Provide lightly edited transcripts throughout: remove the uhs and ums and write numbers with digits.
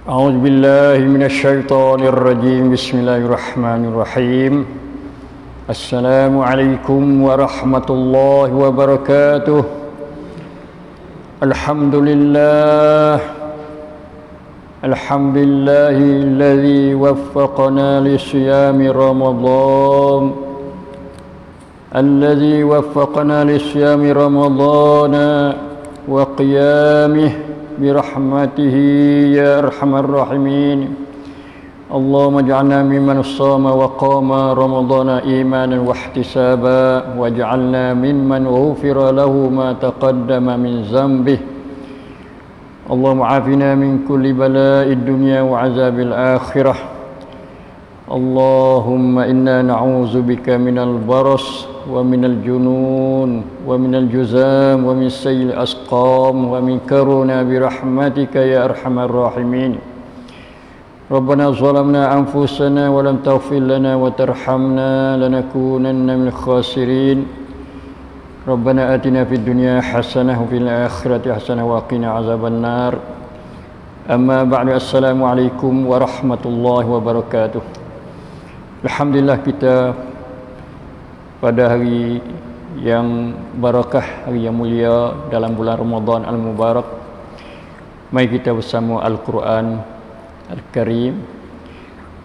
أعوذ بالله من الشيطان الرجيم بسم الله الرحمن الرحيم السلام عليكم ورحمة الله وبركاته الحمد لله الذي وفقنا لصيام رمضان وقيامه برحمته يا أرحم الراحمين اللهم اجعلنا ممن صام وقام رمضان إيمانا واحتسابا واجعلنا ممن غفر له ما تقدم من ذنبه اللهم عافنا من كل بلاء الدنيا وعذاب الآخرة اللهم إنا نعوذ بك من البرص ومن الجنون ومن الجذام ومن سيء الأسقام ومن كورونا برحمتك يا أرحم الراحمين ربنا ظلمنا أنفسنا ولم تغفر لنا وترحمنا لنكونن من الخاسرين ربنا آتنا في الدنيا حسنة وفي الآخرة حسنة وقنا عذاب النار أما بعد السلام عليكم ورحمة الله وبركاته. Alhamdulillah, kita pada hari yang barakah, hari yang mulia dalam bulan Ramadan Al-Mubarak, mari kita bersama Al-Quran Al-Karim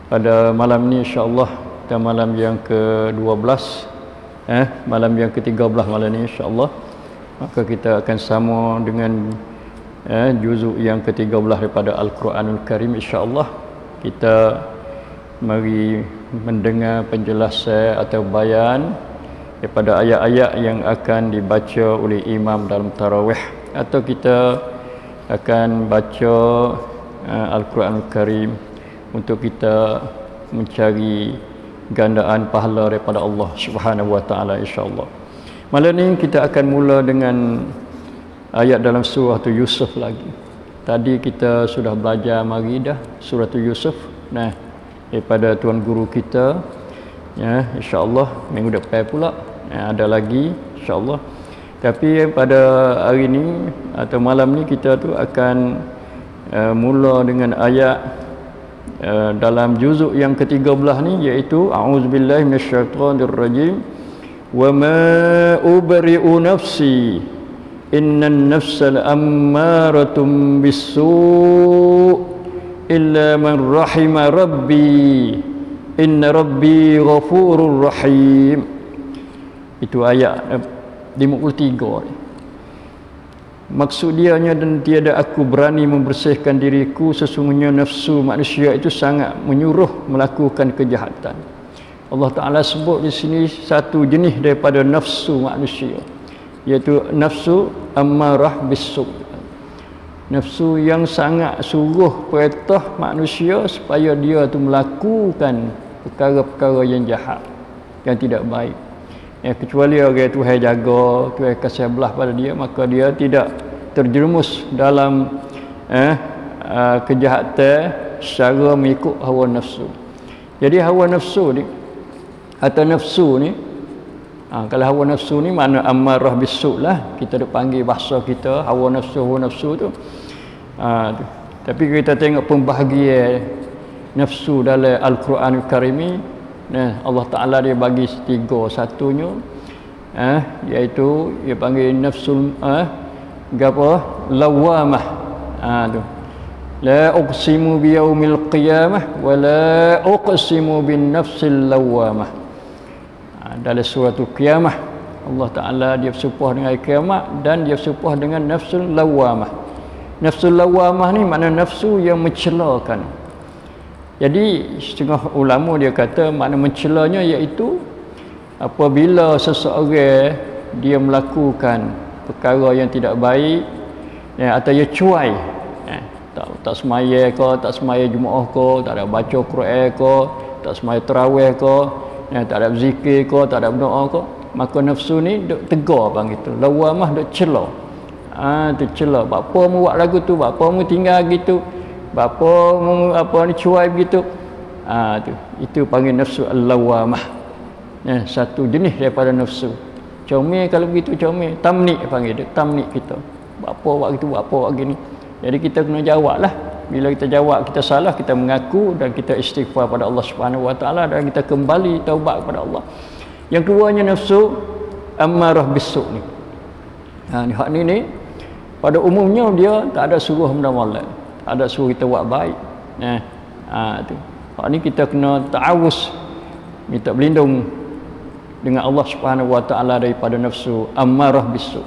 pada malam ni, insya-Allah kita malam yang ke-12, malam yang ke-13 malam ni, insya-Allah. Maka kita akan sama dengan juzuk yang ke-13 daripada Al-Quranul Karim, insya-Allah. Kita mari mendengar penjelasan atau bayan daripada ayat-ayat yang akan dibaca oleh imam dalam tarawih, atau kita akan baca Al-Quranul Karim untuk kita mencari gandaan pahala daripada Allah Subhanahu wa taala, insya-Allah. Malam ni kita akan mula dengan ayat dalam surah Yusuf lagi. Tadi kita sudah belajar mari dah surah Yusuf daripada tuan guru kita, ya, insya-Allah minggu depan pula ada lagi, insya-Allah. Tapi pada hari ni atau malam ni kita tu akan mula dengan ayat dalam juzuk yang ke-13 ni, iaitu a'udzubillahi minasyaitonirrajim wa ma ubri'u nafsi innan nafsal ammaratum bis-su' illa man rahima rabbi inna rabbi ghafurur rahim. Itu ayat 53 ni. Maksud dianya, dan tiada aku berani membersihkan diriku, sesungguhnya nafsu manusia itu sangat menyuruh melakukan kejahatan. Allah Ta'ala sebut di sini satu jenis daripada nafsu manusia, iaitu nafsu ammarah bis-su'. Nafsu yang sangat suruh perintah manusia supaya dia tu melakukan perkara-perkara yang jahat, yang tidak baik. Kecuali orang Tuhan jaga, Tuhan kasih belah pada dia, maka dia tidak terjerumus dalam kejahatan secara mengikut hawa nafsu. Jadi hawa nafsu ni atau nafsu ni, kalau hawa nafsu ni makna ammarah bis-su' lah, kita dah panggil bahasa kita hawa nafsu tu. Tapi kita tengok pembahagian nafsu dalam Al-Quranul Karim ni, Allah Ta'ala dia bagi tiga. Satunya iaitu dia panggil nafsul lawamah. Tu la uqsimu biyaumil qiyamah wa la uqsimu bin nafsil lawamah. Dalam surah Qiyamah, Allah Ta'ala dia bersumpah dengan kiamat dan dia bersumpah dengan nafsul lawamah. Nafsul lawamah ni makna nafsu yang mencelakan. Jadi setengah ulama dia kata makna mencelanya iaitu apabila seseorang dia melakukan perkara yang tidak baik, atau dia cuai, tak semaya ke, tak semaya Jumaat ke, tak ada baca Quran ke, tak semaya tarawih ke, tak ada zikir ke, tak ada berdoa ke, maka nafsu ni duk tegar bang gitu. Lawamah duk cela. Tu cela. Bapa mu buat lagu tu, bapa mu tinggal gitu, bapa mu apa ni cuai begitu. Tu itu panggil nafsu al-lawamah. Satu jenis daripada nafsu. Comel kalau begitu, comel. Tamnik panggil dia, tamnik kita. Bapa buat gitu, bapa buat gini. Jadi kita kena jawablah. Bila kita jawab kita salah, kita mengaku dan kita istighfar pada Allah Subhanahu wa taala dan kita kembali taubat kepada Allah. Yang keduanya nafsu ammarah bisu ni. Ni hak ni pada umumnya dia tak ada suruh benda molek, tak ada suruh kita buat baik. Tu. Hak ni kita kena ta'awuz, minta berlindung dengan Allah Subhanahu wa taala daripada nafsu ammarah bisu.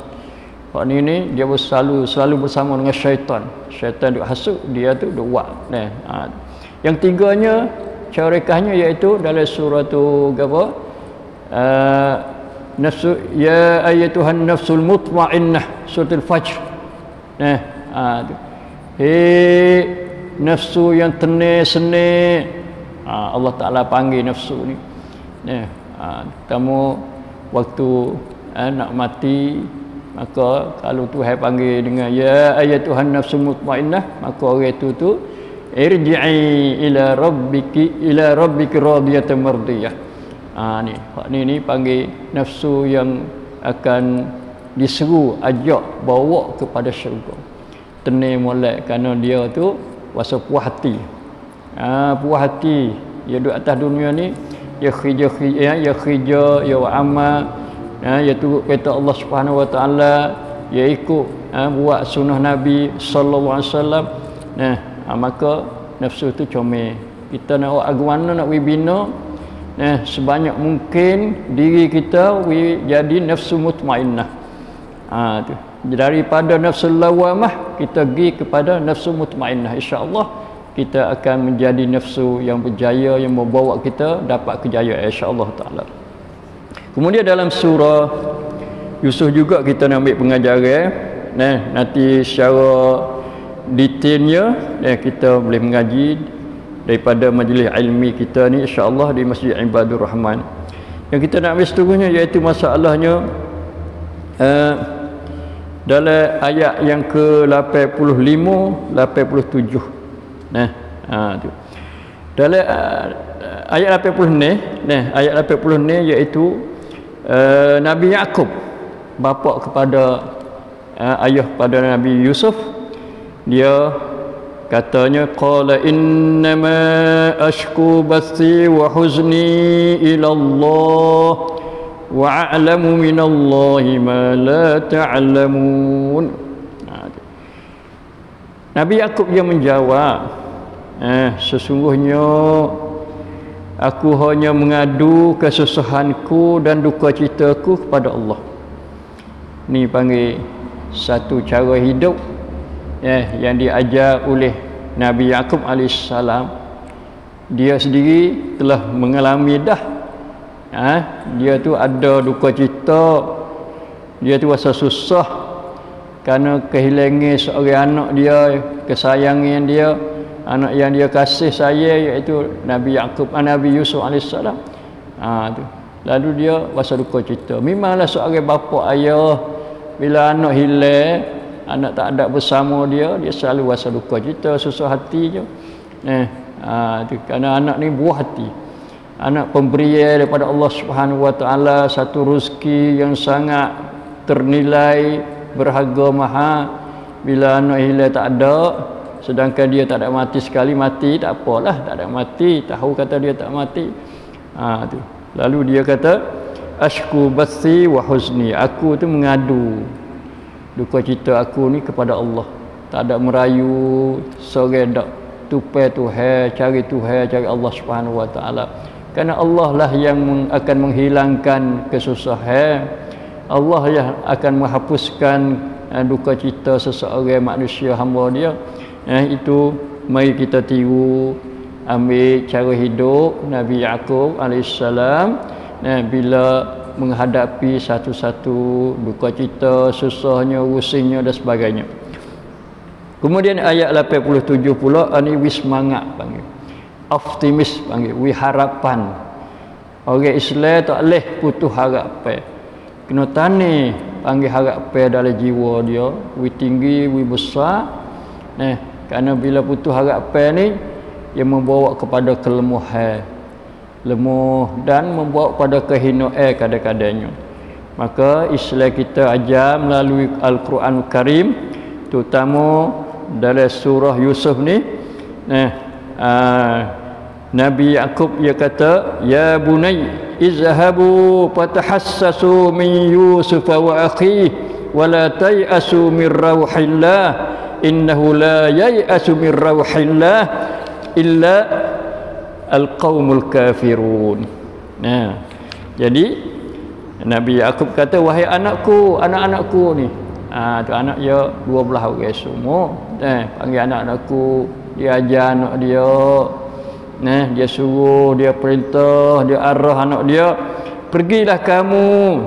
Hak ni dia selalu bersama dengan syaitan. Syaitan duk hasut, dia tu duk buat. Yang tiganya cara rekahnya iaitu dalam surah tu apa? Nafsu ya ayyatuhan nafsul mutmainnah, surah al-fajr. Nafsu yang tenang senang. Allah Taala panggil nafsu ni. Kamu waktu nak mati, maka kalau Tuhan panggil dengan ya ayyatuhan nafsul mutmainnah, maka orang itu tu irji'i ila rabbiki radiyatan mardiyah. Ni panggil nafsu yang akan diseru, ajak, bawa kepada syurga. Tenang molek kerana dia tu rasa puas hati. Puas hati dia duduk atas dunia ni, dia kerja, dia amal, dia turut kata Allah Subhanahu wa taala, dia ikut buat sunnah Nabi sallallahu alaihi wasallam. Maka nafsu tu comel. Kita nak agama nak bina, sebanyak mungkin diri kita jadi nafsu mutmainnah. Tu. Daripada nafsu lawamah kita pergi kepada nafsu mutmainnah. Insya-Allah kita akan menjadi nafsu yang berjaya, yang membawa kita dapat kejayaan insya-Allah taala. Kemudian dalam surah Yusuf juga kita nak ambil pengajaran. Nanti secara detailnya kita boleh mengaji daripada majlis ilmi kita ni insya-Allah di Masjid Ibadur Rahman. Yang kita nak ambil seterusnya iaitu masalahnya dalam ayat yang ke-85 87. Tu. Dalam ayat 80 ni, ayat 80 ni iaitu Nabi Yaqub bapa kepada ayah pada Nabi Yusuf, dia katanya qala innama ashku bathi wa huzni ila Allah wa a'lamu minallahi ma la ta'lamun. Nabi Yaqub dia menjawab, sesungguhnya aku hanya mengadu kesusahanku dan duka citaku kepada Allah. Ni panggil satu cara hidup yang diajar oleh Nabi Yaqub AS. Dia sendiri telah mengalami dah. Dia tu ada duka cita, dia tu rasa susah kerana kehilangan seorang anak dia, kesayangan dia, anak yang dia kasih sayang iaitu Nabi Yaqub, Nabi Yusuf AS. Tu. Lalu dia rasa duka cita. Memanglah seorang bapa ayah bila anak hilang, anak tak ada bersama dia selalu rasa duka cita, susah hati je. Tu kerana anak ni buah hati. Anak pemberian daripada Allah Subhanahu wa taala, satu rezeki yang sangat ternilai, berharga mahal. Bila anak hilang tak ada, sedangkan dia tak ada mati sekali, mati tak apalah, tak ada mati, tahu kata dia tak mati. Tu. Lalu dia kata ashku bathi wa huzni, aku tu mengadu duka cita aku ni kepada Allah. Tak ada merayu seorang dak, tupai Tuhan, cari Tuhan, cari Allah Subhanahu wa taala. Kerana Allah lah yang akan menghilangkan kesusahan. Allah yang akan menghapuskan duka cita seseorang manusia hamba dia. Itu mari kita tiru, ambil cara hidup Nabi Yaqub AS bila menghadapi satu-satu duka cita, susahnya, rusingnya dan sebagainya. Kemudian ayat 87 pula, ni wis semangat panggil, optimis panggil, wi harapan. Orang Islam tak boleh putus harapan, kena tani panggil harapan dalam jiwa dia, wi tinggi, wi besar. Kerana bila putus harapan ni, ia membawa kepada kelemahan, lemah dan membawa pada kehinaan kadang-kadangnya. Maka Islam kita ajar melalui Al-Quran Karim, terutama dalam surah Yusuf ni, Nabi Yaqub dia kata, ya bunay izhabu fatahassasu min Yusuf wa akhihi wa la tayasu min rauhillah innahu la yayasu min rauhillah illa al-qaumul kafirun. Jadi Nabi Yaqub kata, wahai anakku, anak-anakku ni, tu anak dia 12 orang semua, panggil anak-anakku, dia ajar anak dia, dia suruh, dia perintah, dia arah anak dia, pergilah kamu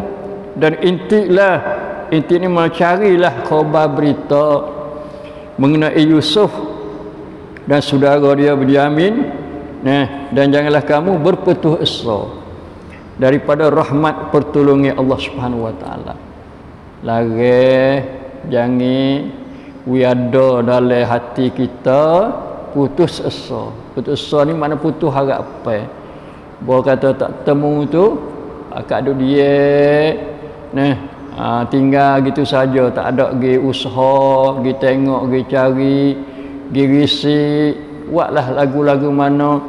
dan intiklah, intik ni mencarilah khabar berita mengenai Yusuf dan saudara dia Benyamin, dan janganlah kamu berputus asa daripada rahmat pertolongan Allah Subhanahu wa taala. Lagi jangan wiada dalam hati kita putus asa. Putus asa ni mana putus harap apa? Bahawa kata tak temu tu akak duk dia tinggal gitu saja, tak ada pergi usaha, pergi tengok, pergi cari, pergi risik, buatlah lagu-lagu mana.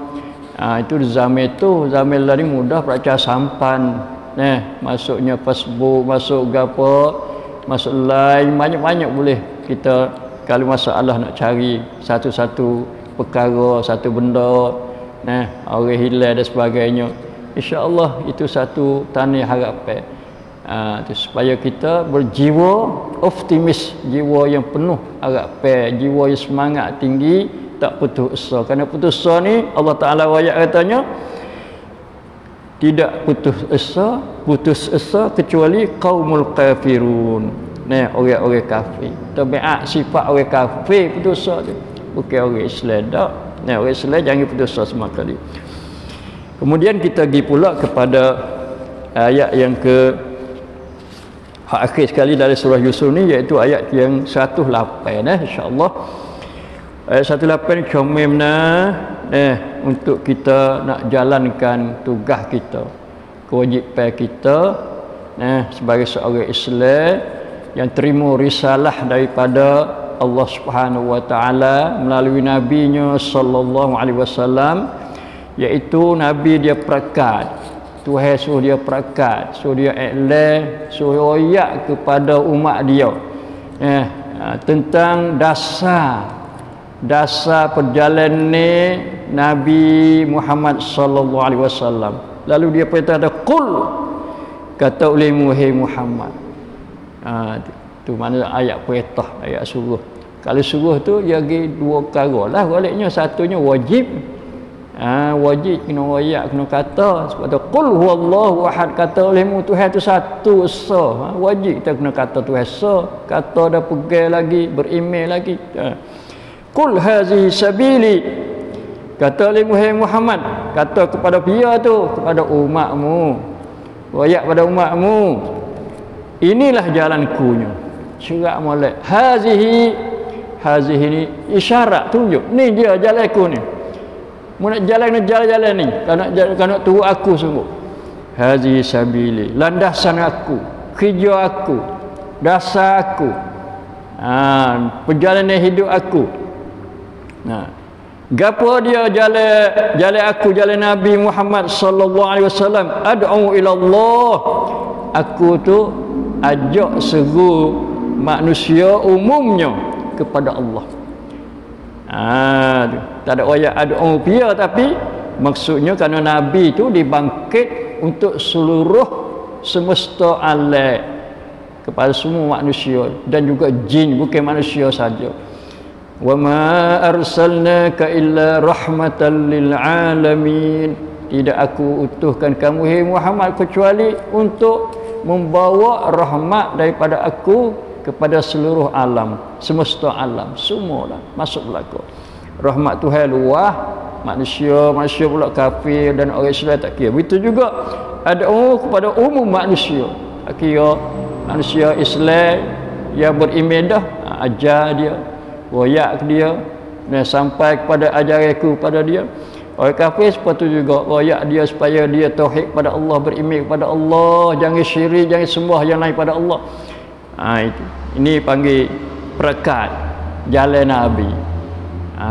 Itu zaman tu, zaman lah ni mudah percaya sampan. Masuknya Facebook, masuk gapo, masuk line, banyak-banyak boleh kita kalau masalah nak cari satu-satu perkara, satu benda, orang hilang dan sebagainya. InsyaAllah itu satu tanda harapan. Supaya kita berjiwa optimis, jiwa yang penuh harapan, jiwa yang semangat tinggi, tak putus asa. Kerana putus asa ni Allah Ta'ala ayat katanya tidak putus asa kecuali qaumul kafirun, orang-orang kafir. Tabiat sifat orang kafir putus asa tu, bukan orang Islam tak. Orang Islam jangan putus asa sama kali. Kemudian kita pergi pula kepada ayat yang akhir sekali dari surah Yusuf ni, iaitu ayat yang 108, insya-Allah. Ayat 108 ni comel untuk kita nak jalankan tugas kita, kewajipan kita sebagai seorang Islam yang terima risalah daripada Allah Subhanahu wa taala melalui nabinya sallallahu alaihi wasallam, iaitu nabi dia perakat, Tuhan suruh dia perakat, suruh dia iklan, suruh royak kepada umat dia tentang dasar perjalanan Nabi Muhammad sallallahu alaihi wasallam. Lalu dia perintah ada qul, kata oleh Muhammad. Tu mana ayat perintah, ayat suruh. Kalau suruh tu dia bagi dua perkara lah baliknya. Satunya wajib, wajib kena royak, kena kata. Sebab tu qul huwallahu ahad, kata olehmu Tuhan tu satu esa. Wajib kita kena kata Tuhan esa, kata dah pegang lagi, berimej lagi. Qul hazihi sabili, kata oleh Muhammad, kata kepada dia tu, kepada umatmu, royak pada umatmu, inilah jalanku nya. Cerak molek. Hazihi ni isyarat, tunjuk ni dia jalanku ni. Mu nak jalan ni, kalau nak turut aku sungguh. Hazihi sabili, landasan aku, kerja aku, dasar aku, perjalanan hidup aku. Gapo dia jalan aku, jalan Nabi Muhammad sallallahu alaihi wasallam, ad'u ila Allah, aku tu ajak seru manusia umumnya kepada Allah. Tak ada ayat ad'u dia, tapi maksudnya kerana Nabi tu dibangkit untuk seluruh semesta alam, kepada semua manusia dan juga jin, bukan manusia saja. Wa ma arsalnaka illa rahmatan lil alamin, tidak aku utuhkan kamu hai Muhammad kecuali untuk membawa rahmat daripada aku kepada seluruh alam, semesta alam, semualah masuk belaka. Rahmat Tuhan luah, manusia pula kafir dan orang Islam tak kira. Begitu juga ada kepada umum manusia, kira manusia Islam yang beriman dah, ajar dia, royak dia, dan sampai kepada ajaranku pada dia. Orang kafir seperti juga royak dia supaya dia tauhid pada Allah, beriman kepada Allah, jangan syirik, jangan sembah yang lain pada Allah. Itu ini panggil perekat. jalan Nabi.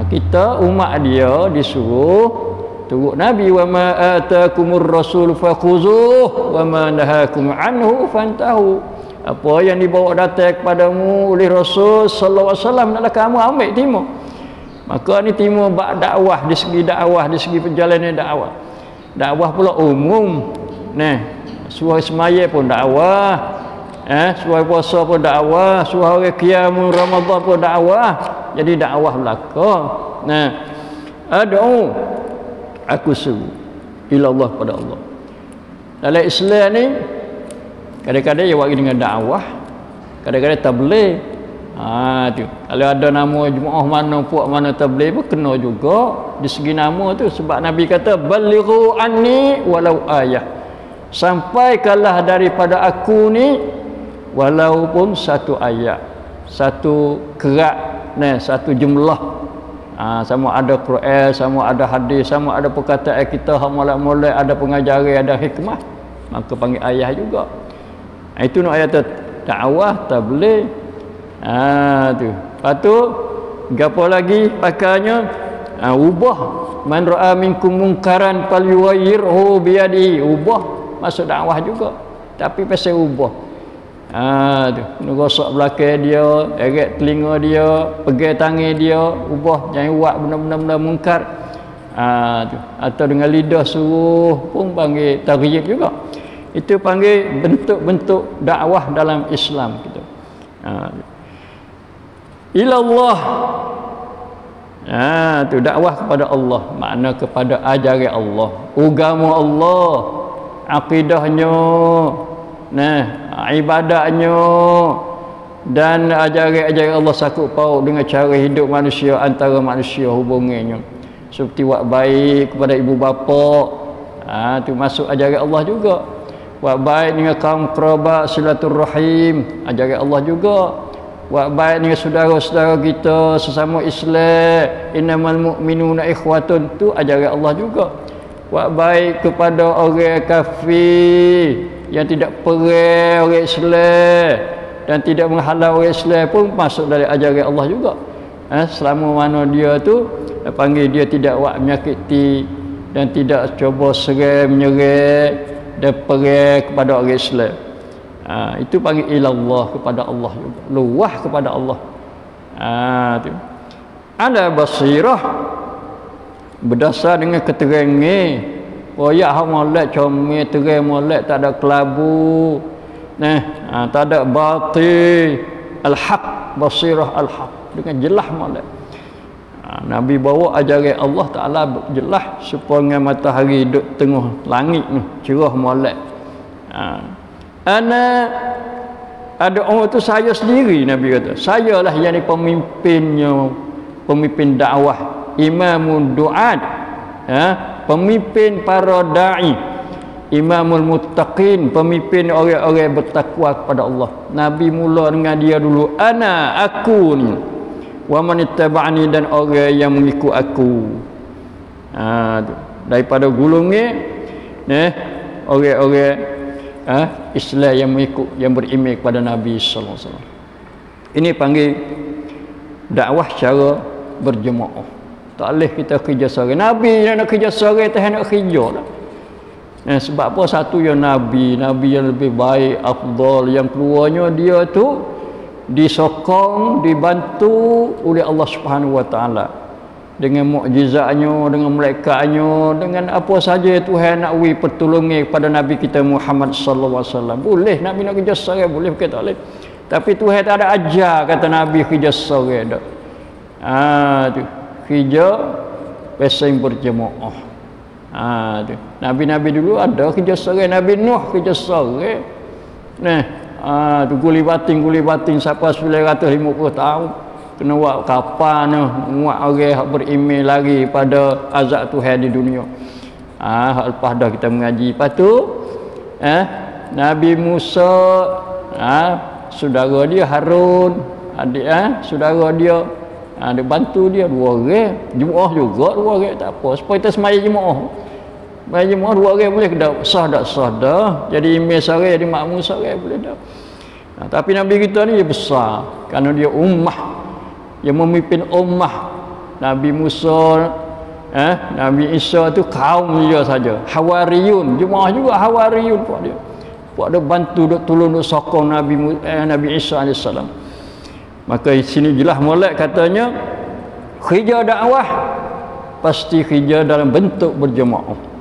Kita umat dia disuruh turut Nabi, wa ma atakumur rasul fakhuzuh wa ma nahakum anhu fantahu. Apa yang dibawa datang kepadamu oleh Rasul sallallahu alaihi wasallam adalah kamu ambil timur. Maka ni timur bab dakwah, di segi dakwah, di segi perjalanan dakwah. Dakwah pula umum. Nah, suruh semaya pun dakwah. Suruh puasa pun dakwah, suruh hari qiyamul Ramadan pun dakwah. Jadi dakwah belaka. Nah, ad'u, aku seru ila Allah, pada Allah. Dalam Islam ni kadang-kadang dia buat dengan dakwah, kadang-kadang tabligh. Tu. Kalau ada nama jemaah mana, puak mana tabligh pun kena juga di segi nama tu, sebab Nabi kata balighu anni walau ayah. Sampaikanlah daripada aku ni walaupun satu ayat, satu kerak, satu jumlah. Sama ada Quran, sama ada hadis, sama ada perkataan kita hak molek-molek, ada pengajaran, ada hikmah, maka panggil ayah juga. Itu nak ayat dakwah tabligh. Tu. Lepas tu gapo lagi pakainya? Ubah. Man ra'a minkum munkaran falyughayyirhu biyadihi. Ubah masuk dakwah juga. Tapi pasal ubah. Tu. Ngerosok belakang dia, eret telinga dia, pegang tangan dia, ubah jangan buat benda-benda mungkar. Tu. Atau dengan lidah suruh pun panggil taghyir juga. Itu panggil bentuk-bentuk dakwah dalam Islam kita. Ilallah. Tu dakwah kepada Allah, makna kepada ajaran Allah, agama Allah, akidahnya, ibadahnya, dan ajaran-ajaran Allah sakut paut dengan cara hidup manusia, antara manusia hubungannya. Seperti buat baik kepada ibu bapa. Tu masuk ajaran Allah juga. Buat baik dengan kaum kerabat, silaturrahim, ajaran Allah juga. Buat baik dengan saudara-saudara kita sesama Islam, innamal mu'minuna ikhwatun, tu ajaran Allah juga. Buat baik kepada orang kafir yang tidak perang orang Islam dan tidak menghalau orang Islam pun masuk dari ajaran Allah juga. Selama mana dia tu panggil dia tidak buat menyakiti dan tidak cuba seram menyerang dan perang kepada orang Islam. Itu panggil ilallah, kepada Allah juga, luah kepada Allah. Tu. Ada basirah berdasar dengan keterangan. Royak hak molek comel terang molek, tak ada kelabu. Tak ada batil. Al-haq, basirah al-haq, dengan jelas molek. Nabi bawa ajaran Allah Ta'ala jelas supaya matahari duduk tengah langit ni cerah molek. Ana ada orang tu saya sendiri, Nabi kata. Saya lah yang ni pemimpinnya, pemimpin dakwah, imamun du'at, pemimpin para da'i, imamul muttaqin, pemimpin orang-orang bertakwa kepada Allah. Nabi mula dengan dia dulu, ana, aku ni, wa man ittaba'ani, dan orang yang mengikut aku. Daripada gulungnya orang-orang Islam yang mengikut, yang beriman kepada Nabi sallallahu alaihi wasallam. Ini panggil dakwah secara berjemaah. Tak boleh kita kerja seorang. Nabi nak kerja seorang, tak nak kerja dah. Sebab apa? Satu yang Nabi yang lebih baik, afdal, yang keluarnya dia tu disokong, dibantu oleh Allah Subhanahu wa taala dengan mukjizatnya, dengan malaikatnya, dengan apa saja Tuhan nak beri pertolongan kepada Nabi kita Muhammad sallallahu alaihi wasallam. Boleh Nabi nak kerja seorang, boleh, bukan tak boleh. Tapi Tuhan tak ada ajar kata Nabi kerja seorang dak. Tu kerja pasal berjemaah. Tu Nabi-nabi dulu ada kerja seorang. Nabi Nuh kerja seorang. Tu guli batin sampai 950 tahun. Kena buat kapal ni, muat orang yang beriman lagi pada azab Tuhan di dunia. Lepas dah kita mengaji. Lepas tu Nabi Musa, saudara dia Harun, adik saudara dia, dia bantu dia 2 orang. Jemaah juga 2 orang, tak apa. Supaya kita semaya jemaah. Semaya jemaah 2 orang boleh ke tak? Sah tak sah dah. Jadi imam seorang, jadi makmum seorang boleh dah. Tapi Nabi kita ni dia besar kerana dia ummah. yang memimpin ummah. Nabi Musa, Nabi Isa tu kaum dia saja. Hawariyun, jemaah juga Hawariyun puak dia. Puak dia bantu, duk tolong, duk sokong Nabi Isa AS. Maka di sini jelas molek katanya, khija dakwah pasti khija dalam bentuk berjemaah.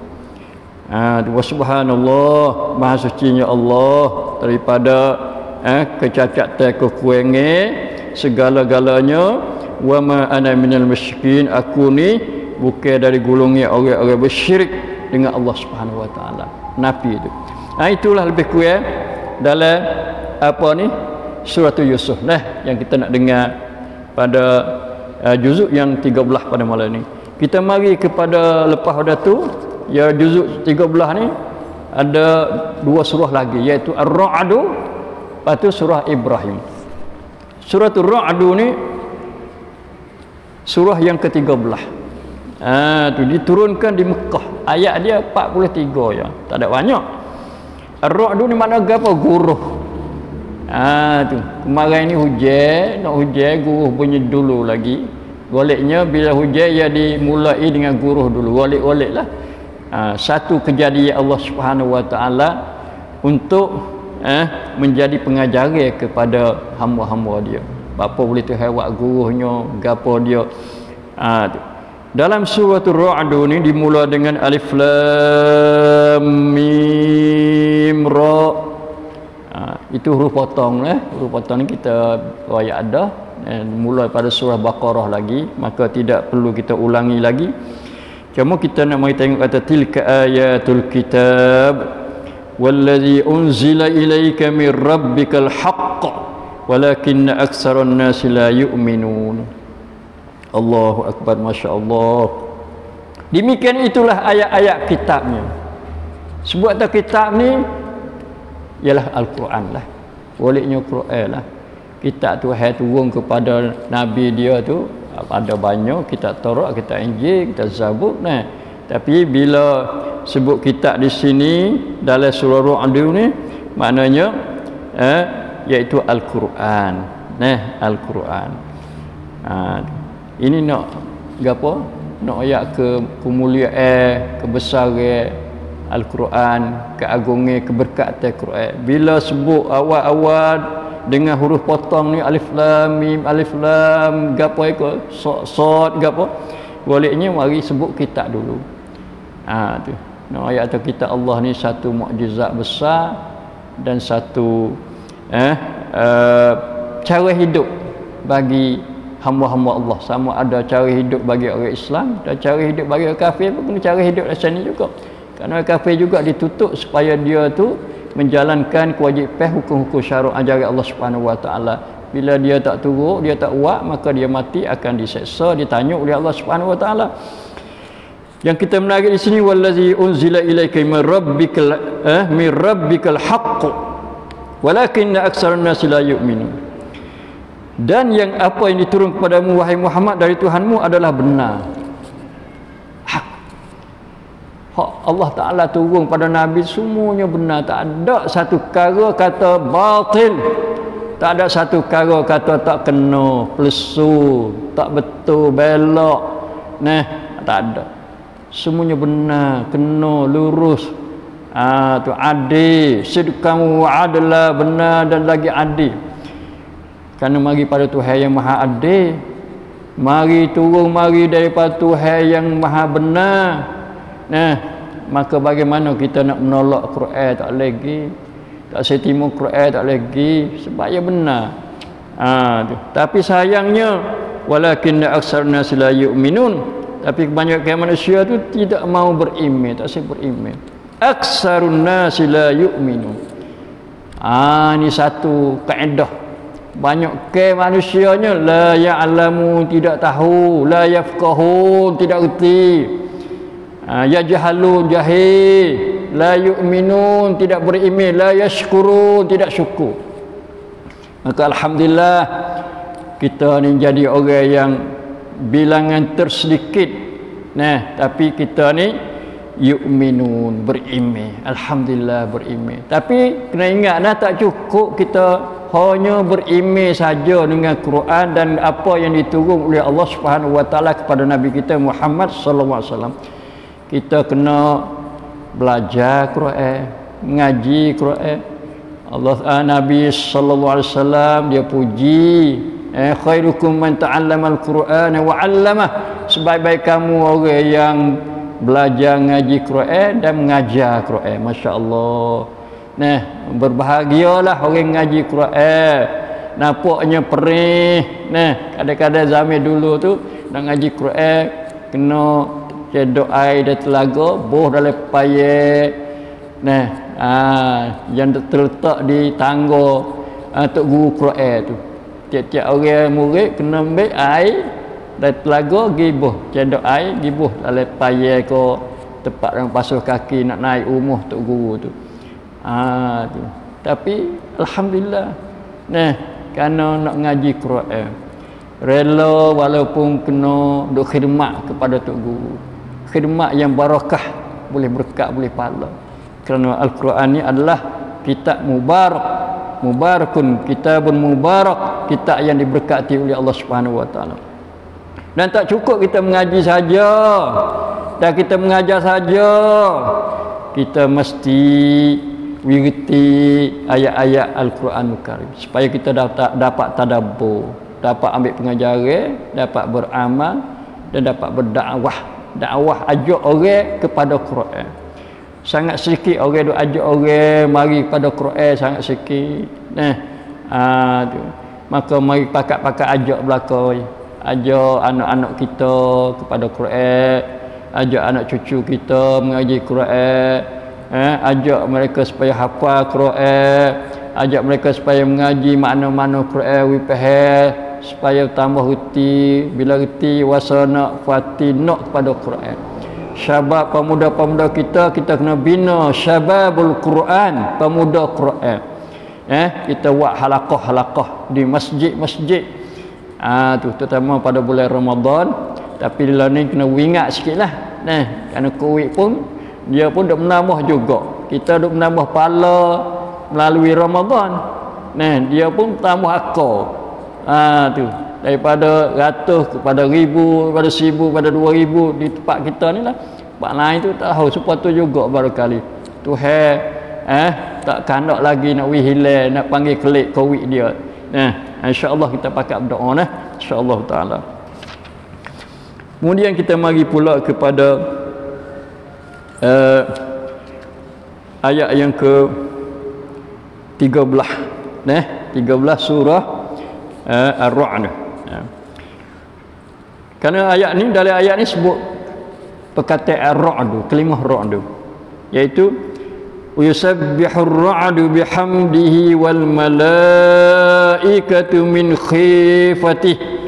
Subhanallah, maha sucinya Allah daripada kecacatan, kekurangan segala-galanya. Wa ma ana minal musyrikin, aku ni bukan dari golongan orang-orang bersyirik dengan Allah Subhanahu wa taala. Nabi itu. Itulah lebih kurang dalam apa ni surah Yusuf yang kita nak dengar pada juzuk yang 13 pada malam ni. Kita mari kepada lepas pada tu, ya juzuk 13 ni ada dua surah lagi, iaitu Ar-Ra'd, lepas tu surah Ibrahim. Surah Ar-Ra'd ni surah yang ke-13. Tu diturunkan di Mekah. Ayat dia 43 ya. Tak ada banyak. Ar-Ra'd ni makna apa? Guruh. Tu. Kemarin ni hujan, nak hujan guruh bunyi dulu lagi. Goleknya bila hujan ya dimulai dengan guruh dulu. Golek-goleklah. Satu kejadian Allah Subhanahu wa taala untuk menjadi pengajaran kepada hamba-hamba dia. Apa boleh tu hewat guruhnya, gapo dia. Dalam surah Ar-Ra'd ni dimula dengan alif lam mim ra. Itu huruf potong huruf potong ni kita ayat ada mula pada surah Baqarah lagi, maka tidak perlu kita ulangi lagi. Cuma kita nak mari tengok kata tilka ayatul kitab wallazi unzila ilaika mir rabbikal haqq walakinna aktsaran nasi la yu'minun. Allahu akbar, masya-Allah. Demikian itulah ayat-ayat kitabnya. Sebab tak kitab ni ialah Al-Quran lah. Waliknya Quran lah. Kitab Tuhan turun kepada Nabi dia tu ada banyak, kitab Taurat, kitab Injil, kitab Zabur. Tapi bila sebut kitab di sini dalam surah Ar-Ra'd ni maknanya iaitu Al-Quran. Al-Quran. Ini nak gapo? Nak ayat kemuliaan, kebesaran Al-Quran, keagungan, keberkatan Quran. Bila sebut awal-awal dengan huruf potong ni alif lam mim, alif lam gapo ikut sod gapo, bolehnya mari sebut kitab dulu. Tu. Nak ayat tu kitab Allah ni satu mukjizat besar dan satu cara hidup bagi hamba-hamba Allah. Sama ada cara hidup bagi orang Islam dan cara hidup bagi orang kafir pun cara hidup macam ni juga. Kerana orang kafir juga ditutup supaya dia tu menjalankan kewajipan hukum-hukum syara ajaran Allah Subhanahu wa taala. Bila dia tak turut, dia tak buat, maka dia mati akan diseksa, ditanya oleh Allah Subhanahu wa taala. Yang kita menarik di sini wallazi unzila ilaika min rabbikal haqq walakinna aktsaran nasi la yu'minun. Dan yang apa yang diturun kepadamu wahai Muhammad dari Tuhanmu adalah benar. Hak. Allah Ta'ala turun pada Nabi semuanya benar. Tak ada satu perkara kata batil. Tak ada satu perkara kata tak kena, plesu, tak betul, belok. Tak ada. Semuanya benar, kena, lurus. Tu adil, sidqan wa adla, benar dan lagi adil. Kerana mari pada Tuhan yang maha adil, mari turun mari daripada Tuhan yang maha benar. Maka bagaimana kita nak menolak Quran? Tak lagi, tak setimur Quran tak lagi, sebab ia benar. Tapi sayangnya walakinna aktsarun nasi la yu'minun, tapi kebanyakan manusia tu tidak mau beriman, tak saya beriman. Aktsarun nasi la yu'minun. Ni satu kaedah. Banyak ke manusianya la ya'lamu, tidak tahu, la yafqahun, tidak reti, yajhalun, jahil, la yu'minun, tidak beriman, la yashkurun, tidak syukur. Maka alhamdulillah kita ni jadi orang yang bilangan tersedikit, tapi kita ni yu'minun, beriman. Alhamdulillah beriman. Tapi kena ingat tak cukup kita hanya berimej saja dengan Quran dan apa yang diturun oleh Allah Subhanahu wa taala kepada Nabi kita Muhammad sallallahu alaihi wasallam. Kita kena belajar Quran, ngaji Quran. Nabi sallallahu alaihi wasallam dia puji, khairukum man ta'allama al-Qur'ana wa 'allamah. Sebaik-baik kamu orang yang belajar ngaji Quran dan mengajar Quran. Masya-Allah. Nah, berbahagialah orang ngaji Quran. Nampaknya perih. Nah, kadang-kadang zaman dulu tu nak ngaji Quran kena cedok air dari telaga, boh dalam payet. Nah, yang terletak di tangga tok guru Quran tu. Tiap-tiap orang murid kena ambil air dari telaga gibuh, cedok air gibuh dalam payet ke tempat yang basuh kaki nak naik rumah tok guru tu. Tu. Tapi alhamdulillah. Nah, kerana nak ngaji Quran, rela walaupun kena duk khidmat kepada tok guru. Khidmat yang barakah, boleh berkat, boleh pahala. Kerana Al-Quran ni adalah kitab mubarak. Mubarakun, kitabun mubarak, kitab yang diberkati oleh Allah Subhanahu wa taala. Dan tak cukup kita mengaji saja. Dan kita mengajar saja. Kita mesti wirti ayat-ayat Al-Quranul Karim supaya kita dapat tadabbur, dapat ambil pengajaran, dapat beramal dan dapat berdakwah. Dakwah ajak orang kepada Quran. Sangat sedikit orang duk ajak orang mari kepada Quran, sangat sikit. Tu. Maka mari pakat-pakat ajak belakang, ajak anak-anak kita kepada Quran, ajak anak cucu kita mengaji Quran, ajak mereka supaya hafal Quran, ajak mereka supaya mengaji makna-makna Quran wi faham, supaya tambah reti, bila reti wasana fatinah kepada Quran. Syabab pemuda-pemuda kita kena bina syababul Quran, pemuda Quran. Kita buat halaqah-halaqah di masjid-masjid. Tu terutama pada bulan Ramadan. Tapi bila ni kena ingat sikitlah. Kerana Covid pun dia pun dah menambah juga. Kita dah menambah pahala melalui Ramadan. Dia pun tambah akal. Tu daripada ratus kepada ribu, kepada 1000, kepada 2000 di tempat kita ni lah. Tempat lain tu tak tahu sepatut juga barangkali Tuhan tak kandak lagi nak hilal, nak panggil kelik Covid dia. InsyaAllah kita pakat berdoa lah, InsyaAllah ta'ala. Kemudian kita mari pula kepada ayat yang ke 13 13 surah Ar-Ra'd. Kerana ayat ni, dalam ayat ni sebut perkataan Ar-Ra'd, kalimah Ra'd, iaitu yusabbihur ra'du bihamdihi wal malaikatu min khifatihi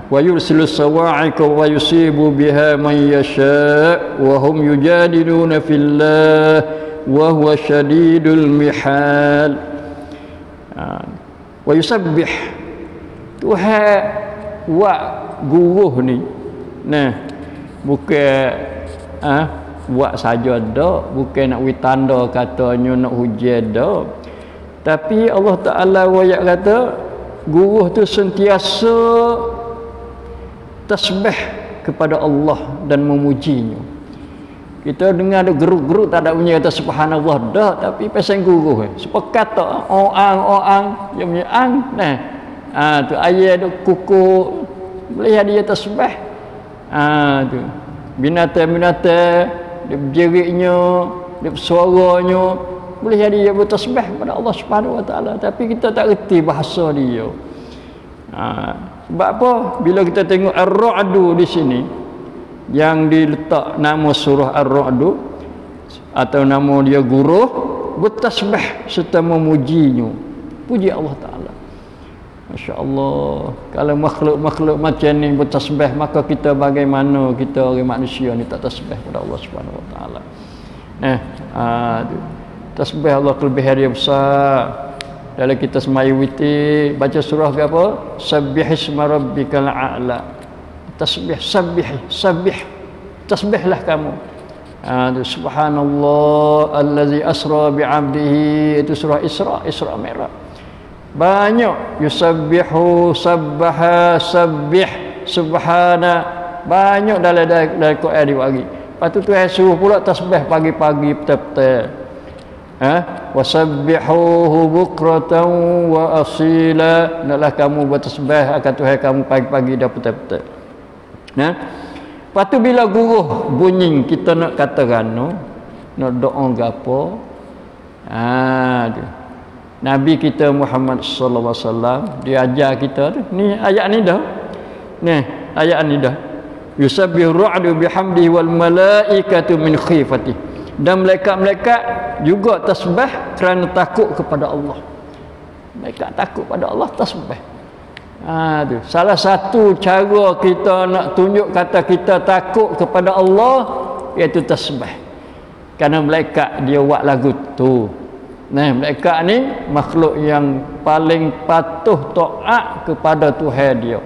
wa yursilu sawa'iqa wa yusibu biha man yasha' wa hum yujadiluna fillah wa huwa syadidul mihal. Wa yusabbih, Tuhan buat guruh ni bukan buat saja dak, bukan nak tanda katanya nak hujan dak, tapi Allah Ta'ala ayat kata guruh tu sentiasa tasbih kepada Allah dan memujinya. Kita dengar ada geruk-geruk tak ada bunyi kata subhanallah dah, tapi pasal guru sepakat tak orang dia punya tu ayat tu kuku boleh dia tasbih. Tu binatang-binatang dia berjeriknya, dia bersuaranya boleh jadi dia bertasbih kepada Allah Subhanahu wa taala, tapi kita tak reti bahasa dia. Sebab apa? Bila kita tengok Ar-Ra'd di sini yang diletak nama surah Ar-Ra'd atau nama dia guruh, bertasbih serta memujinya, puji Allah Ta'ala. Masya Allah. Kalau makhluk-makhluk macam ni bertasbih, maka kita bagaimana kita orang manusia ni tak tasbih kepada Allah Subhanahu Wa Ta'ala. Tasbih Allah kelebihan dia besar. Dalam kita semaya witir baca surah ke apa? Sabbihisma rabbikal a'la. Tasbih, sabbih, tasbihlah kamu. Subhanallah allazi asra bi'abdihi, itu surah Isra Mi'raj. Banyak yusabbihu, sabbaha, sabbih, subhana. Banyak dalam Quran dibagi. Lepas tu Tuhan suruh pula tasbih pagi-pagi betul-betul. Wasabbihuhu bukratan wa asila. Naklah kamu bertasbih akan Tuhan kamu pagi-pagi dah betul-betul. Lepas tu bila guru bunyi kita nak katakan nak doa gapo. Nabi kita Muhammad sallallahu alaihi wasallam dia ajar kita tu. Ni ayat ni dah. Ni ayat ni dah. Yusabbihu ar-ra'du bihamdihi wal malaikatu min khifati. Dan malaikat-malaikat juga tasbih kerana takut kepada Allah. Malaikat takut pada Allah tasbih. Tu salah satu cara kita nak tunjuk kata kita takut kepada Allah iaitu tasbih. Kerana malaikat dia buat lagu tu. Malaikat ni makhluk yang paling patuh taat kepada Tuhan dia.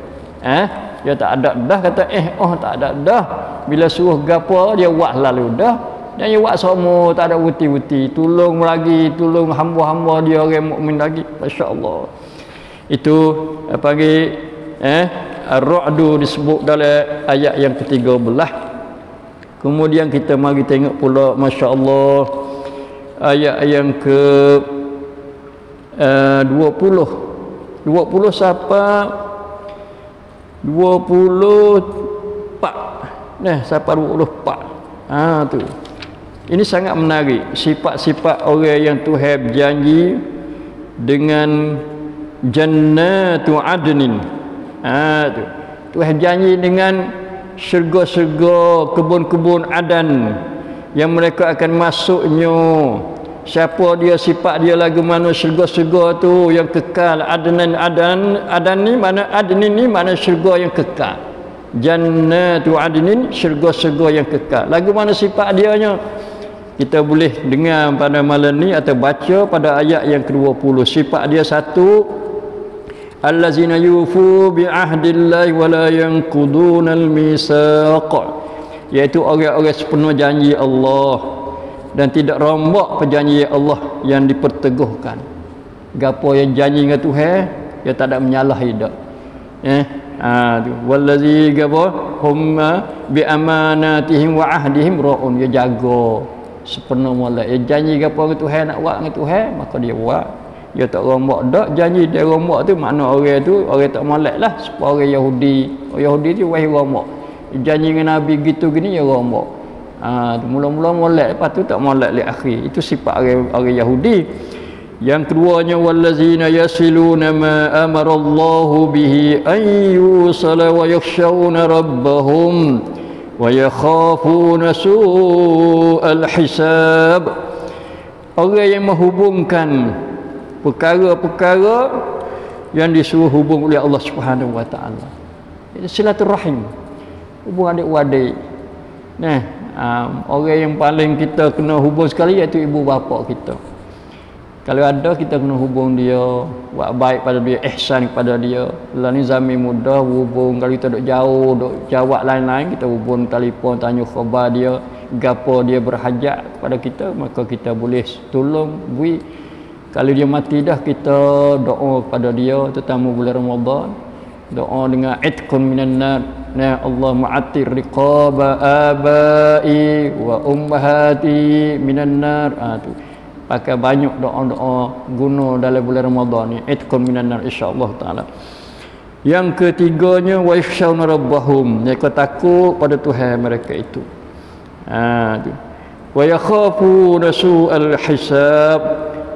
Dia tak ada dah kata tak ada dah. Bila suruh gapo dia buat lalu dah. Dan dia buat semua tak ada wuti-wuti. Tolong lagi, tolong hamba-hamba dia orang mukmin lagi. Masya-Allah. Itu panggil ar-ra'du disebut dalam ayat yang ke-13. Kemudian kita mari tengok pula masya-Allah ayat yang ke 20 sampai 24. Sampai 24. Tu. Ini sangat menarik sifat-sifat orang yang Tuhan berjanji dengan jannatu adnin. Tu. Tuhan janji dengan syurga-syurga, kebun-kebun adan yang mereka akan masuknya. Siapa dia, sifat dia lagu mana syurga-syurga tu yang kekal. Adan ni mana, adnin ni mana syurga yang kekal. Jannatu adnin, syurga-syurga yang kekal. Lagu mana sifat dia nya? Kita boleh dengar pada malam ni atau baca pada ayat yang ke-20. Sifat dia satu, allazina yufu bi ahdillahi wa la yanqudunal misaq, iaitu orang-orang sepenuh janji Allah dan tidak rombak perjanjian Allah yang diperteguhkan. Gapo yang janji dengan Tuhan dia tak ada menyalahi dak. Wallazi gapo hum bi amanatihim wa ahdihim raun, dia jaga sepenuh molek. Dia janji gapo dengan Tuhan nak buat dengan Tuhan maka dia buat. Dia tak rombak dak. Janji dia rombak tu makna orang tu orang tak molek lah. Supaya orang Yahudi, orang Yahudi tu wahai rombak. Janji dengan Nabi gitu gini dia rombak. Mula-mula molek, lepas tu tak molek li akhir. Itu sifat orang Yahudi. Yang keduanya wallazina yasiluna ma amarallahu bihi an yusala wa yakhshawna rabbahum wa yakhafuna su'al hisab. Orang yang menghubungkan perkara-perkara yang disuruh hubung oleh Allah Subhanahu wa taala. Itu silaturahim. Hubung adik-adik. Orang yang paling kita kena hubung sekali iaitu ibu bapa kita. Kalau ada kita kena hubung dia, buat baik pada dia, ihsan kepada dia. Lah ni zaman muda hubung, kalau kita duk jauh, duk jawab lain-lain, kita hubung telefon tanya khabar dia, gapo dia berhajat kepada kita, maka kita boleh tolong bui. Kalau dia mati dah kita doa kepada dia tetamu bulan Ramadan. Doa dengan itqun minan nar. Ya Allah ma'atir riqaba abai wa ummahati minan nar. Tu. Pakai banyak doa-doa guna dalam bulan Ramadan ni. Itqun minan nar insya-Allah taala. Yang ketiganya wa yakhshawna rabbahum. Mereka takut pada Tuhan mereka itu. Tu. Wa yakhafuna su'al hisab.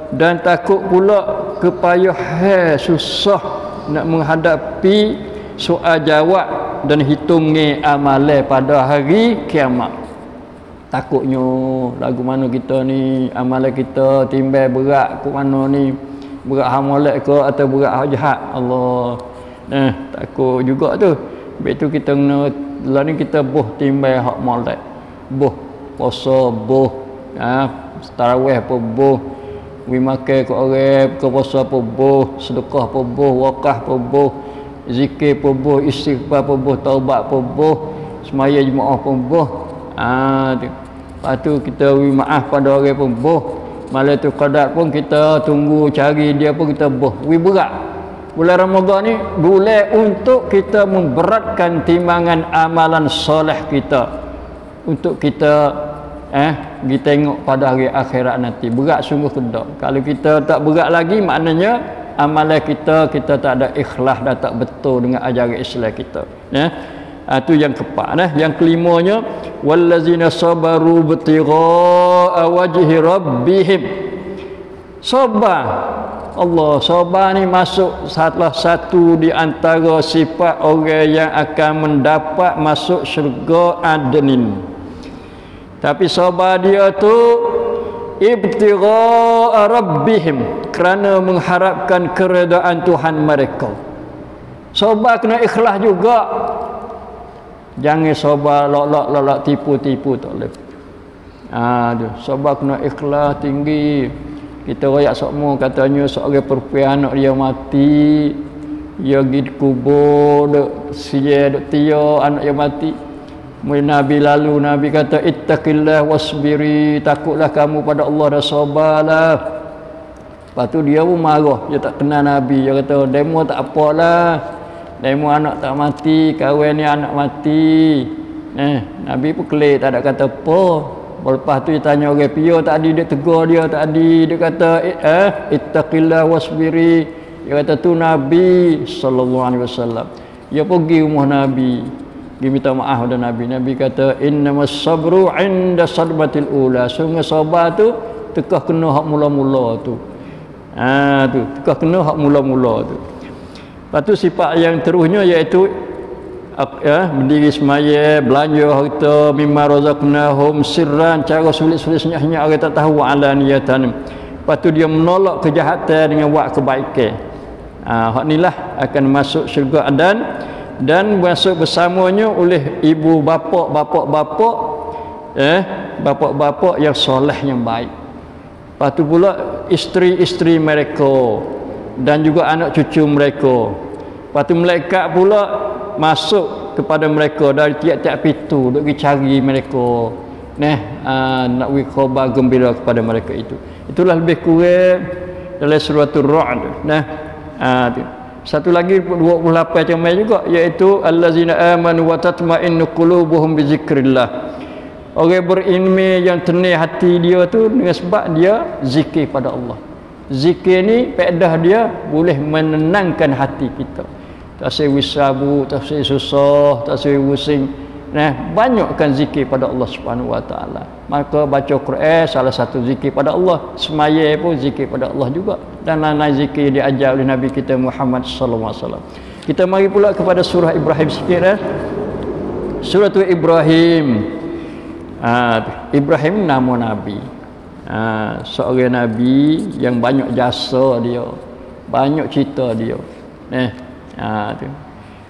Dan takut pula kepayahan susah nak menghadapi soal jawab dan hitungnya amalan pada hari kiamat. Takutnya lagu mana kita ni, amalan kita timbal berat ke mana ni, berat hamalat ke atau berat jahat. Allah takut juga tu. Lepas tu kita kena lah ni kita boh timbal hak malat, boh puasa, boh tarawih apa boh, makan ke orang ke puasa apa boh, sedekah apa boh, wakaf apa boh, zikir apa boh, istighfar apa boh, taubat apa boh, semaya jemaah apa boh. Lepas tu kita beri maaf pada orang pun boh. Lailatul Qadar pun kita tunggu cari dia pun kita berat. Bulan Ramadan ni bulan untuk kita memberatkan timbangan amalan soleh kita, untuk kita tengok pada hari akhirat nanti. Berat sungguh kedak. Kalau kita tak berat lagi, maknanya amalan kita tak ada ikhlas dan tak betul dengan ajaran Islam kita. Itu yang keempat. Yang kelimanya, wallazina sabaru bitigha'a wajhi rabbihim. Sabar. Allah, sabar ni masuk salah satu di antara sifat orang yang akan mendapat masuk syurga adnin. Tapi sabar dia tu ibtigha'a rabbihim, kerana mengharapkan keredaan Tuhan mereka. Sabar kena ikhlas juga. Jangan sabar lok tipu-tipu tak boleh. Sabar kena ikhlas tinggi. Kita royak semua katanya seorang perempuan anak dia mati, dia pergi kubur duk sia duk tia anak dia mati. Nabi lalu Nabi kata ittaqillah wasbiri, takutlah kamu pada Allah dan sabarlah. Lepas tu dia pun marah, dia tak kenal Nabi. Dia kata demo tak apalah, demo anak tak mati, kahwin ni anak mati. Nabi pun kelik, tak ada kata apa. Lepas tu dia tanya orang pia tadi, dia tegur dia tadi, dia kata ittaqillah wasbiri. Dia kata tu Nabi sallallahu alaihi wasallam. Dia pergi rumah Nabi, dia minta maaf pada Nabi. Nabi kata innamas sabru 'inda sadmatil ula. Sungguh sabar tu tekah kena hak mula-mula tu. Tu tekah kena hak mula-mula tu. Lepas tu sifat yang terusnya iaitu berdiri semaya, belanja harta mimma razaqnahum sirran, cara sulit-sulit senyap-senyap orang tak tahu, alaniyatan. Lepas tu dia menolak kejahatan dengan buat kebaikan. Hak inilah akan masuk syurga dan masuk bersamanya oleh ibu bapak yang soleh yang baik. Lepas tu pula isteri-isteri mereka dan juga anak cucu mereka. Lepas tu malaikat pula masuk kepada mereka dari tiap-tiap pintu duk pergi cari mereka. Nak beri khabar gembira kepada mereka itu. Itulah lebih kurang dalam surah Ar-Ra'd. Satu lagi 28 macam juga, iaitu allazina amanu wa tatma'innu qulubuhum bi zikrillah. Orang berilmu yang tenang hati dia tu dengan sebab dia zikir pada Allah. Zikir ni faedah dia boleh menenangkan hati kita. Tak saya wisabu, tak saya susah, tak saya pusing. Banyakkan zikir pada Allah Subhanahu Wa Taala. Maka baca Quran salah satu zikir pada Allah, semaya pun zikir pada Allah juga, dan lain-lain zikir diajar oleh Nabi kita Muhammad sallallahu alaihi wasallam. Kita mari pula kepada surah Ibrahim sikit. Surah Ibrahim. Ibrahim nama Nabi. Seorang Nabi yang banyak jasa dia, banyak cerita dia.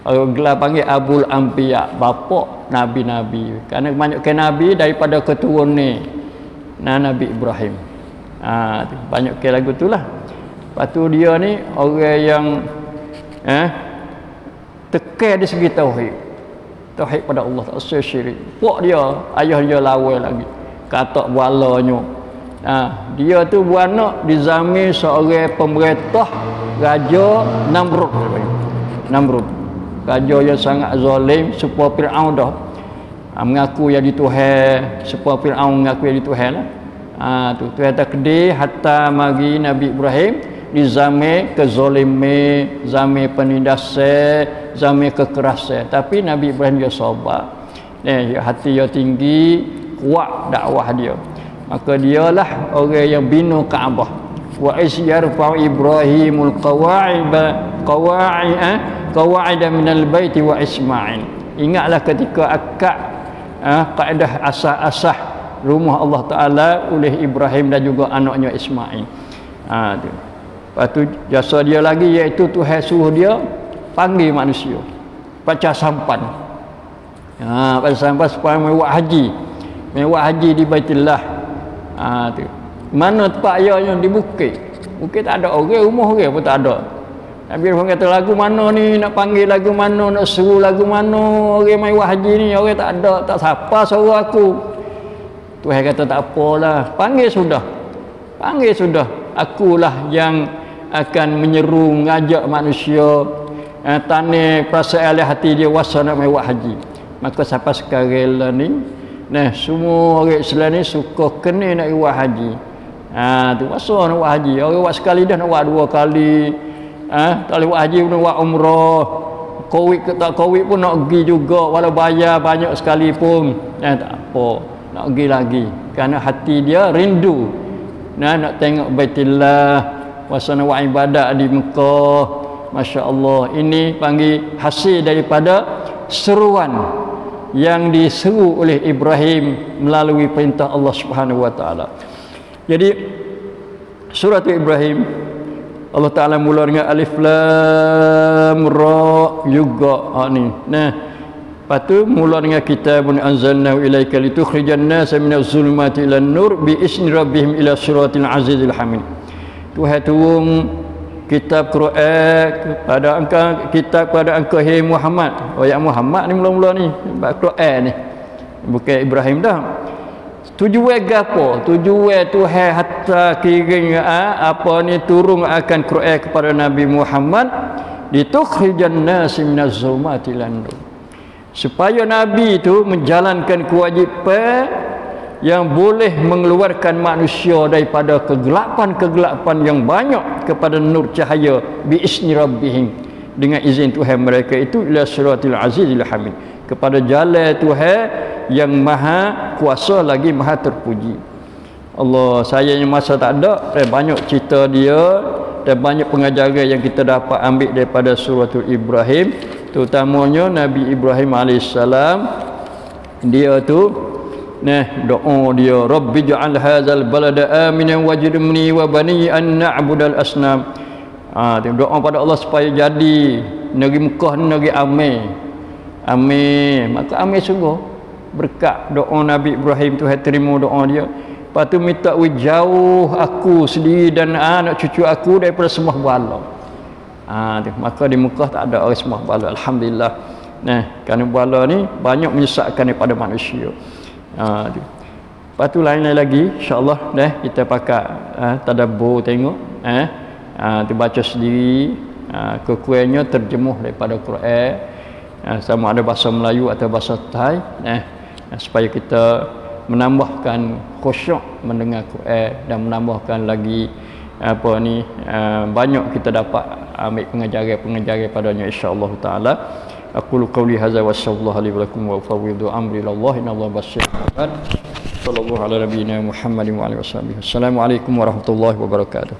Orang gelar panggil Abul Anbiya, bapa Nabi-Nabi. Kerana banyakkan Nabi daripada keturunan Nabi Ibrahim. Banyakkan lagu itulah. Lepas tu dia ni orang yang tekal di segi tauhid. Tauhid pada Allah, tak usah syirik. Pok dia, ayah dia lawan lagi. Katak bualanya. Dia tu beranak di zaman seorang pemerintah Raja Namrud. Raja yang sangat zalim, supaya Fir'aun dah mengaku jadi Tuhan, supaya Fir'aun mengaku jadi Tuhan lah. Tuhan takdir hatta magi Nabi Ibrahim di zaman kezaliman, zaman penindasan, zaman kekerasan. Tapi Nabi Ibrahim dia sabar. Hati dia tinggi, kuat dakwah dia. Maka dialah orang yang bina Kaabah. Wa isyarfa Ibrahimul qawa'ida minal baiti wa Ismail. Ingatlah ketika akad kaedah asas-asas rumah Allah Taala oleh Ibrahim dan juga anaknya Ismail. Lepas tu jasa dia lagi, iaitu Tuhan suruh dia panggil manusia baca sampan. Baca sampan supaya mewah haji di Baitullah. Mana tempat yang di bukit tak ada orang, rumah orang pun tak ada. Nabi Ibrahim kata lagu mana ni, nak panggil lagu mana, nak suruh lagu mana, orang mai haji ni orang tak ada, tak siapa suruh aku. Tuhan kata tak apalah, panggil sudah. Panggil sudah, akulah yang akan menyeru mengajak manusia tanya perasaan hati dia wasana mai buat haji. Maka sampai sekarang lah ni, nah semua orang Islam ni suka kena nak buat haji. Tu masa nak buat haji. Orang buat sekali dah nak buat dua kali. Tak boleh buat haji nak buat umrah. Covid ke tak Covid pun nak pergi juga walau bayar banyak sekalipun. Tak apa, nak pergi lagi. Kerana hati dia rindu. Nak tengok Baitullah, masa nak buat ibadat di Mekah. Masya-Allah, ini panggil hasil daripada seruan yang diseru oleh Ibrahim melalui perintah Allah Subhanahu wa taala. Jadi surah Ibrahim Allah Taala mula dengan alif lam ra juga ni. Nah, lepas tu mula dengan kitabun anzalnahu ilaika litukhrijan nasa minaz zulumati ilan nur bi isni rabbihim ila siratil azizil hamid. Tuhan turun kitab Quran kepada engkau, kitab kepada engkau hai Muhammad. Oh ya Muhammad ni mula-mula ni Quran ni. Bukan Ibrahim dah. Tujuan gapo? Tujuan Tuhan hatta kira apa ni turun akan Quran kepada Nabi Muhammad litukhrijan nasi minaz zulumati ilan nur. Supaya Nabi itu menjalankan kewajipan yang boleh mengeluarkan manusia daripada kegelapan-kegelapan yang banyak kepada nur cahaya biizni rabbihim, dengan izin Tuhan mereka itu ila siratil azizil hamid, kepada jalan Tuhan yang maha kuasa lagi maha terpuji. Allah, sayangnya masa tak ada, banyak cerita dia dan banyak pengajaran yang kita dapat ambil daripada suratul Ibrahim, terutamanya Nabi Ibrahim alaihissalam. Dia tu doa dia, Rabbi ja'al hadzal balada aminan waj'alni wa bani an na'budal asnam. Doa pada Allah supaya jadi negeri Mekah ni negeri amin. Amin. Maka amin sungguh berkat doa Nabi Ibrahim tu, terima doa dia. Lepas tu minta jauh aku sendiri dan anak cucu aku daripada sembah berhala. Maka di Mekah tak ada orang sembah berhala, alhamdulillah. Kerana berhala ni banyak menyesatkan daripada manusia. Lepas tu lain-lain lagi insya-Allah kita pakai tadabbur tengok tu baca sendiri, kekurangnya terjemuh daripada Quran, sama ada bahasa Melayu atau bahasa Thai, supaya kita menambahkan khusyuk mendengar Quran dan menambahkan lagi banyak kita dapat ambil pengajaran padanya insya-Allah taala. Aqulu qawli hadza wa sallallahu alaihi wa lakum wa ufawwidu amri ila Allah innallaha basirun sallallahu ala nabiyyina Muhammadin wa alihi wasallam. Assalamualaikum warahmatullahi wabarakatuh.